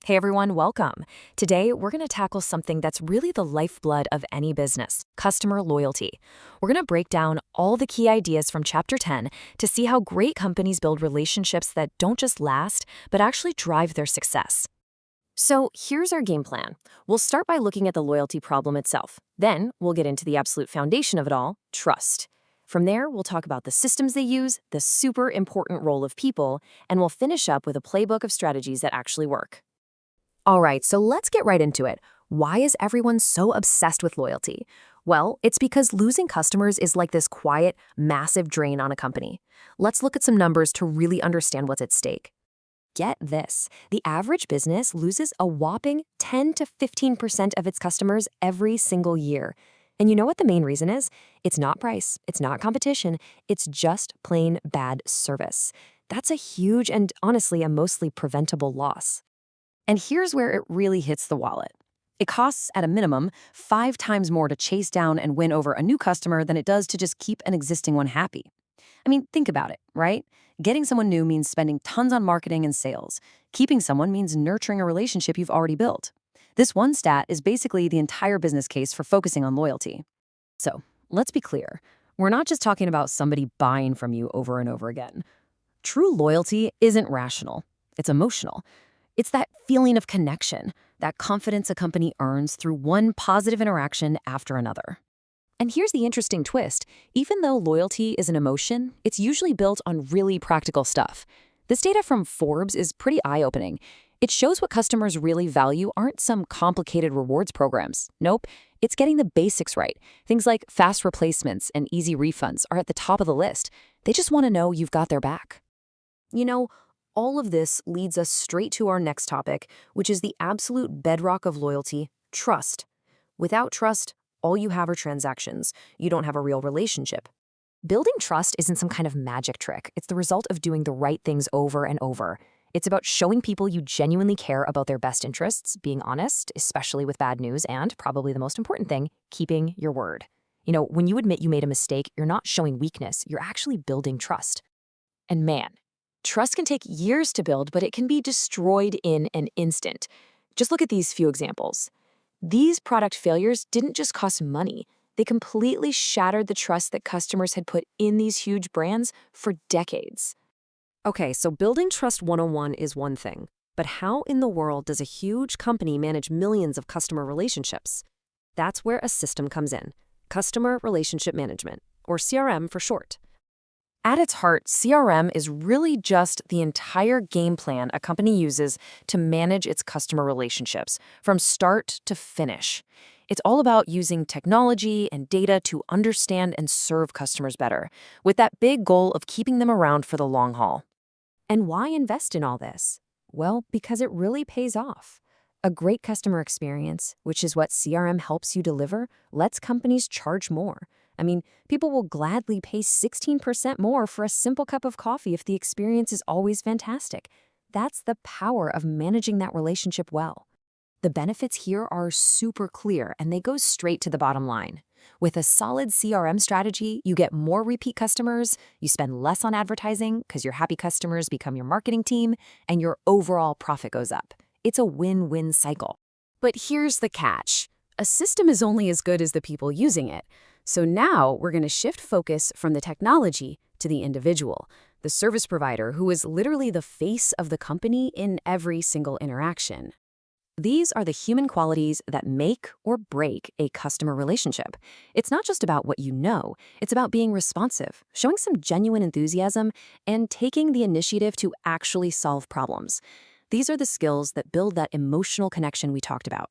Hey everyone, welcome. Today, we're going to tackle something that's really the lifeblood of any business, customer loyalty. We're going to break down all the key ideas from Chapter 10 to see how great companies build relationships that don't just last, but actually drive their success. So here's our game plan. We'll start by looking at the loyalty problem itself. Then, we'll get into the absolute foundation of it all, trust. From there, we'll talk about the systems they use, the super important role of people, and we'll finish up with a playbook of strategies that actually work. All right, so let's get right into it. Why is everyone so obsessed with loyalty? Well, it's because losing customers is like this quiet, massive drain on a company. Let's look at some numbers to really understand what's at stake. Get this, the average business loses a whopping 10 to 15% of its customers every single year. And you know what the main reason is? It's not price, it's not competition, it's just plain bad service. That's a huge and honestly a mostly preventable loss. And here's where it really hits the wallet. It costs, at a minimum, 5 times more to chase down and win over a new customer than it does to just keep an existing one happy. I mean, think about it, right? Getting someone new means spending tons on marketing and sales. Keeping someone means nurturing a relationship you've already built. This one stat is basically the entire business case for focusing on loyalty. So, let's be clear. We're not just talking about somebody buying from you over and over again. True loyalty isn't rational. It's emotional. It's that feeling of connection, that confidence a company earns through one positive interaction after another. And here's the interesting twist. Even though loyalty is an emotion, it's usually built on really practical stuff. This data from Forbes is pretty eye-opening. It shows what customers really value aren't some complicated rewards programs. Nope, it's getting the basics right. Things like fast replacements and easy refunds are at the top of the list. They just want to know you've got their back. You know, all of this leads us straight to our next topic, which is the absolute bedrock of loyalty, trust. Without trust, all you have are transactions. You don't have a real relationship. Building trust isn't some kind of magic trick. It's the result of doing the right things over and over. It's about showing people you genuinely care about their best interests, being honest, especially with bad news, and, probably the most important thing, keeping your word. You know, when you admit you made a mistake, you're not showing weakness, you're actually building trust. And man, trust can take years to build, but it can be destroyed in an instant. Just look at these few examples. These product failures didn't just cost money. They completely shattered the trust that customers had put in these huge brands for decades. Okay, so building trust 101 is one thing, but how in the world does a huge company manage millions of customer relationships? That's where a system comes in, Customer Relationship Management, or CRM for short. At its heart, CRM is really just the entire game plan a company uses to manage its customer relationships, from start to finish. It's all about using technology and data to understand and serve customers better, with that big goal of keeping them around for the long haul. And why invest in all this? Well, because it really pays off. A great customer experience, which is what CRM helps you deliver, lets companies charge more. I mean, people will gladly pay 16% more for a simple cup of coffee if the experience is always fantastic. That's the power of managing that relationship well. The benefits here are super clear, and they go straight to the bottom line. With a solid CRM strategy, you get more repeat customers, you spend less on advertising because your happy customers become your marketing team, and your overall profit goes up. It's a win-win cycle. But here's the catch. A system is only as good as the people using it. So now we're going to shift focus from the technology to the individual, the service provider who is literally the face of the company in every single interaction. These are the human qualities that make or break a customer relationship. It's not just about what you know, it's about being responsive, showing some genuine enthusiasm, and taking the initiative to actually solve problems. These are the skills that build that emotional connection we talked about.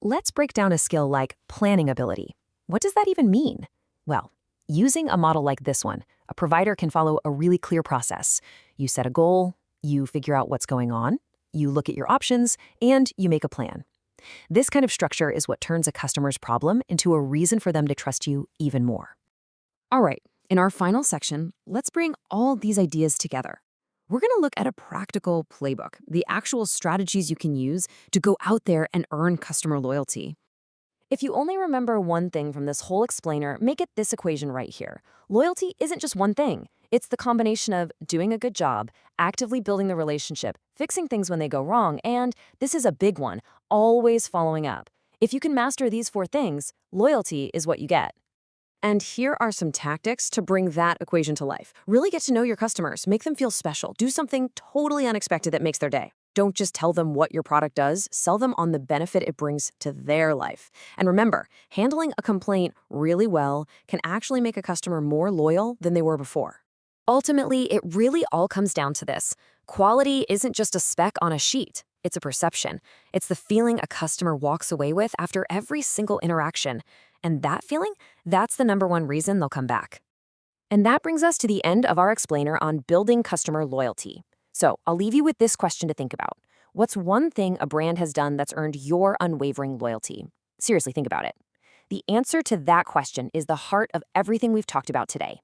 Let's break down a skill like planning ability. What does that even mean? Well, using a model like this one, a provider can follow a really clear process. You set a goal, you figure out what's going on, you look at your options, and you make a plan. This kind of structure is what turns a customer's problem into a reason for them to trust you even more. All right, in our final section, let's bring all these ideas together. We're going to look at a practical playbook, the actual strategies you can use to go out there and earn customer loyalty. If you only remember one thing from this whole explainer, make it this equation right here. Loyalty isn't just one thing. It's the combination of doing a good job, actively building the relationship, fixing things when they go wrong, and this is a big one, always following up. If you can master these four things, loyalty is what you get. And here are some tactics to bring that equation to life. Really get to know your customers, make them feel special, do something totally unexpected that makes their day. Don't just tell them what your product does, sell them on the benefit it brings to their life. And remember, handling a complaint really well can actually make a customer more loyal than they were before. Ultimately, it really all comes down to this. Quality isn't just a spec on a sheet. It's a perception. It's the feeling a customer walks away with after every single interaction. And that feeling, that's the number one reason they'll come back. And that brings us to the end of our explainer on building customer loyalty. So I'll leave you with this question to think about. What's one thing a brand has done that's earned your unwavering loyalty? Seriously, think about it. The answer to that question is the heart of everything we've talked about today.